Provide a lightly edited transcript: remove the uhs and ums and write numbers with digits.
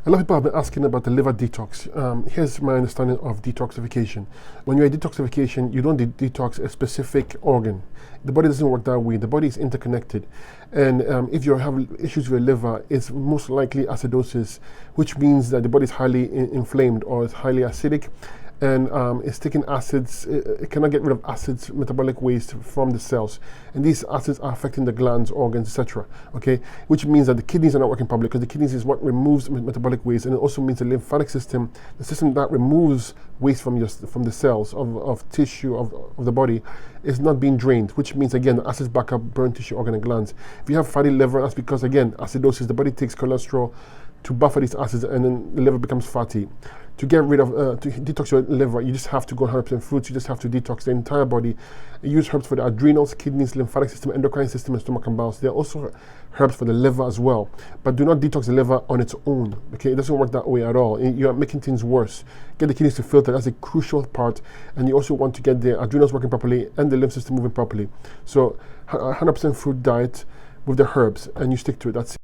A lot of people have been asking about the liver detox. Here's my understanding of detoxification. When you're a detoxification, you don't detox a specific organ. The body doesn't work that way. The body is interconnected. And if you have issues with your liver, it's most likely acidosis, which means that the body is highly inflamed or is highly acidic. And it's taking acids, it cannot get rid of acids, metabolic waste from the cells. And these acids are affecting the glands, organs, etc. Okay, which means that the kidneys are not working properly, because the kidneys is what removes metabolic waste, and it also means the lymphatic system, the system that removes waste from the cells of tissue of the body, is not being drained, which means again the acids back up burn tissue, organ, and glands. If you have fatty liver, that's because again acidosis, the body takes cholesterol to buffer these acids, and then the liver becomes fatty. To get rid of, to detox your liver, you just have to go on herbs and fruits. You just have to detox the entire body. Use herbs for the adrenals, kidneys, lymphatic system, endocrine system, and stomach and bowels. There are also herbs for the liver as well. But do not detox the liver on its own. Okay, it doesn't work that way at all. You are making things worse. Get the kidneys to filter. That's a crucial part. And you also want to get the adrenals working properly and the lymph system moving properly. So 100% fruit diet with the herbs, and you stick to it. That's it.